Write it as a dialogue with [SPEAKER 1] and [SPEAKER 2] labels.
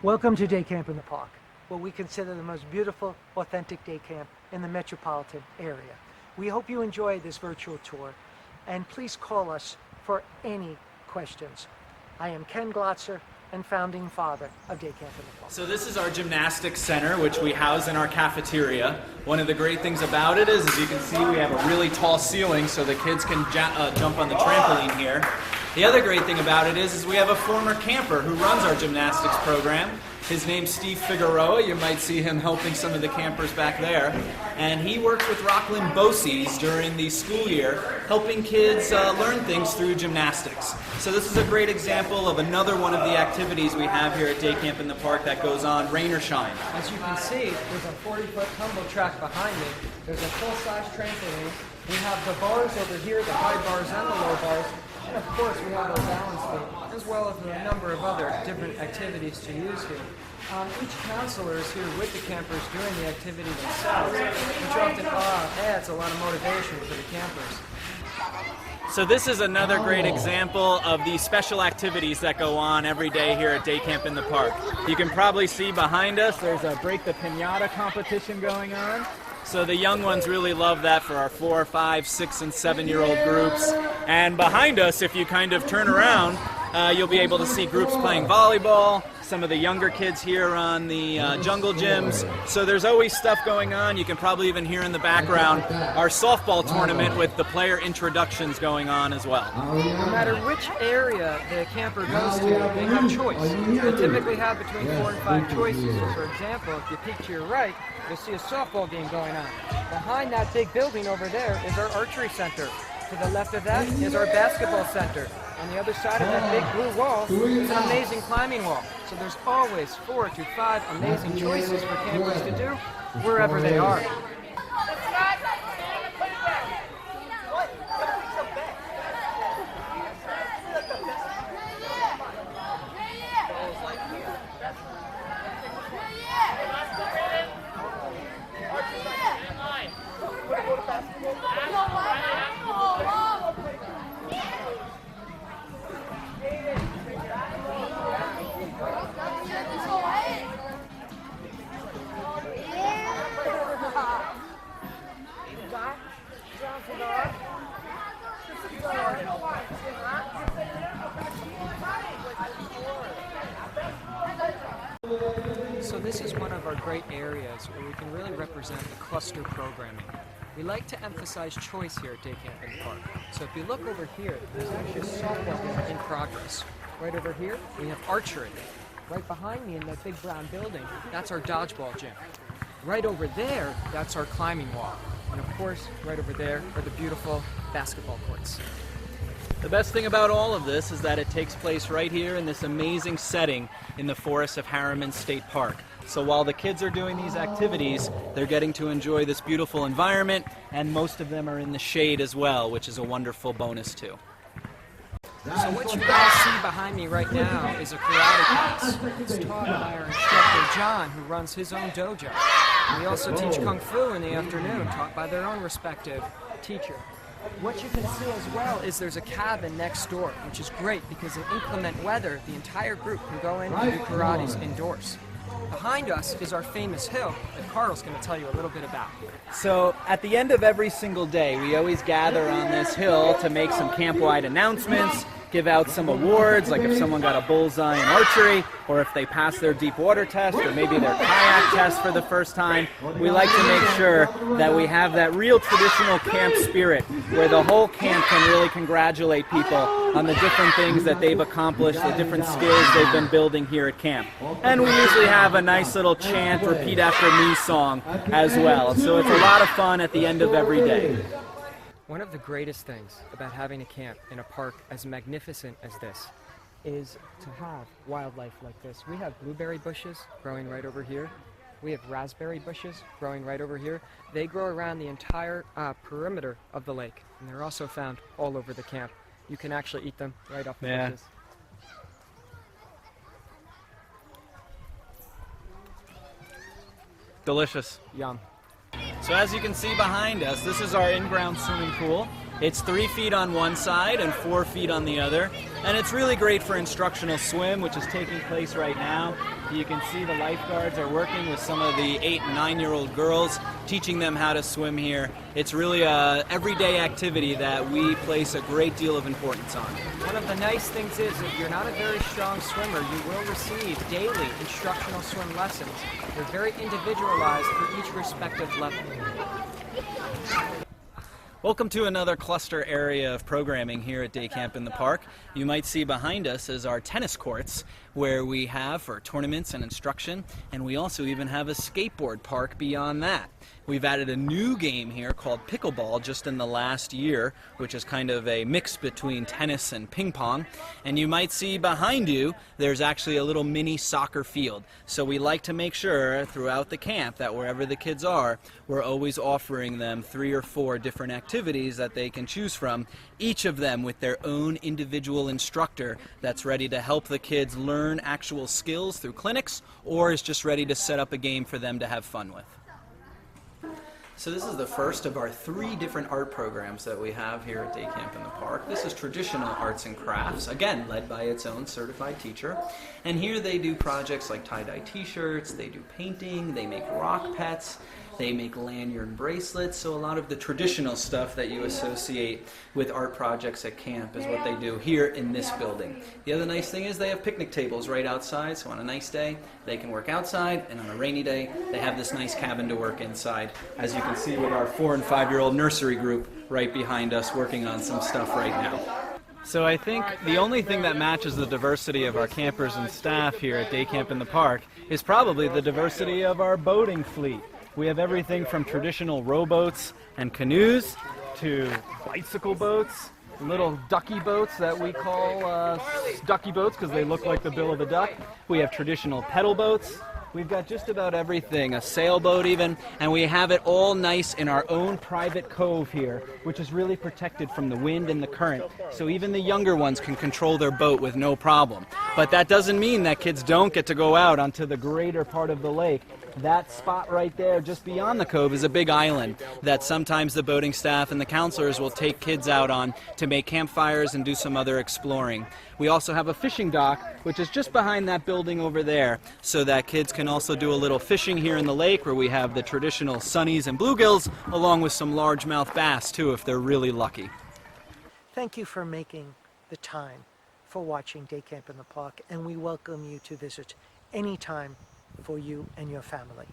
[SPEAKER 1] Welcome to Day Camp in the Park, what we consider the most beautiful, authentic day camp in the metropolitan area. We hope you enjoy this virtual tour, and please call us for any questions. I am Ken Glotzer, and founding father of Day Camp in the Park.
[SPEAKER 2] So this is our gymnastics center, which we house in our cafeteria. One of the great things about it is, as you can see, we have a really tall ceiling so the kids can jump on the trampoline here. The other great thing about it is we have a former camper who runs our gymnastics program. His name's Steve Figueroa. You might see him helping some of the campers back there. And he works with Rockland BOCES during the school year, helping kids learn things through gymnastics. So this is a great example of another one of the activities we have here at Day Camp in the Park that goes on, rain or shine.
[SPEAKER 3] As you can see, there's a 40-foot tumble track behind me. There's a full-size trampoline. We have the bars over here, the high bars and the low bars. And of course, we have our balance beam, as well as a number of other different activities to use here. Each counselor is here with the campers doing the activity themselves, which often adds a lot of motivation for the campers.
[SPEAKER 2] So this is another great example of the special activities that go on every day here at Day Camp in the Park. You can probably see behind us there's a Break the Piñata competition going on. So the young ones really love that for our 4, 5, 6, and 7-year-old groups. And behind us, if you kind of turn around, you'll be able to see groups playing volleyball, some of the younger kids here on the jungle gyms. So there's always stuff going on. You can probably even hear in the background our softball tournament with the player introductions going on as well.
[SPEAKER 3] No matter which area the camper goes to, they have choice. They typically have between 4 and 5 choices. So for example, if you peek to your right, you'll see a softball game going on. Behind that big building over there is our archery center. To the left of that is our basketball center. On the other side of that big blue wall is an amazing climbing wall. So there's always 4 to 5 amazing choices for campers to do wherever they are. So this is one of our great areas where we can really represent the cluster programming. We like to emphasize choice here at Day Camp in the Park. So if you look over here, there's actually a softball game in progress. Right over here, we have archery. Right behind me in that big brown building, that's our dodgeball gym. Right over there, that's our climbing wall. And of course, right over there are the beautiful basketball courts.
[SPEAKER 2] The best thing about all of this is that it takes place right here in this amazing setting in the forests of Harriman State Park. So while the kids are doing these activities, they're getting to enjoy this beautiful environment, and most of them are in the shade as well, which is a wonderful bonus too.
[SPEAKER 3] So what you guys see behind me right now is a karate class. It's taught by our instructor John, who runs his own dojo. We also teach Kung Fu in the afternoon, taught by their own respective teacher. What you can see as well is there's a cabin next door, which is great because in inclement weather, the entire group can go in and do karates indoors. Behind us is our famous hill that Carl's going to tell you a little bit about.
[SPEAKER 2] So at the end of every single day, we always gather on this hill to make some camp-wide announcements, give out some awards, like if someone got a bullseye in archery, or if they passed their deep water test, or maybe their kayak test for the first time. We like to make sure that we have that real traditional camp spirit, where the whole camp can really congratulate people on the different things that they've accomplished, the different skills they've been building here at camp. And we usually have a nice little chant, repeat after me song as well. So it's a lot of fun at the end of every day.
[SPEAKER 3] One of the greatest things about having a camp in a park as magnificent as this is to have wildlife like this. We have blueberry bushes growing right over here. We have raspberry bushes growing right over here. They grow around the entire perimeter of the lake, and they're also found all over the camp. You can actually eat them right off the bushes.
[SPEAKER 2] Delicious.
[SPEAKER 3] Yum.
[SPEAKER 2] So as you can see behind us, this is our in-ground swimming pool. It's 3 feet on one side and 4 feet on the other. And it's really great for instructional swim, which is taking place right now. You can see the lifeguards are working with some of the 8 and 9-year-old girls, teaching them how to swim here. It's really a everyday activity that we place a great deal of importance on.
[SPEAKER 3] One of the nice things is, if you're not a very strong swimmer, you will receive daily instructional swim lessons. They're very individualized for each respective level.
[SPEAKER 2] Welcome to another cluster area of programming here at Day Camp in the Park. You might see behind us is our tennis courts, where we have for tournaments and instruction, and we also even have a skateboard park beyond that. We've added a new game here called pickleball just in the last year, which is kind of a mix between tennis and ping pong. And you might see behind you there's actually a little mini soccer field. So we like to make sure throughout the camp that wherever the kids are, we're always offering them 3 or 4 different activities that they can choose from, each of them with their own individual instructor that's ready to help the kids learn actual skills through clinics, or is just ready to set up a game for them to have fun with. So this is the first of our 3 different art programs that we have here at Day Camp in the Park. This is traditional arts and crafts, again led by its own certified teacher. And here they do projects like tie-dye t-shirts, they do painting, they make rock pets, they make lanyard bracelets. So a lot of the traditional stuff that you associate with art projects at camp is what they do here in this building. The other nice thing is they have picnic tables right outside, so on a nice day they can work outside, and on a rainy day they have this nice cabin to work inside, as you can see with our 4- and 5-year-old nursery group right behind us working on some stuff right now. So I think the only thing that matches the diversity of our campers and staff here at Day Camp in the Park is probably the diversity of our boating fleet. We have everything from traditional rowboats and canoes to bicycle boats, little ducky boats that we call ducky boats because they look like the bill of a duck. We have traditional pedal boats. We've got just about everything, a sailboat even, and we have it all nice in our own private cove here, which is really protected from the wind and the current, so even the younger ones can control their boat with no problem. But that doesn't mean that kids don't get to go out onto the greater part of the lake. That spot right there just beyond the cove is a big island that sometimes the boating staff and the counselors will take kids out on to make campfires and do some other exploring. We also have a fishing dock, which is just behind that building over there, so that kids can also do a little fishing here in the lake, where we have the traditional sunnies and bluegills, along with some largemouth bass too if they're really lucky.
[SPEAKER 1] Thank you for making the time for watching Day Camp in the Park, and we welcome you to visit anytime for you and your family.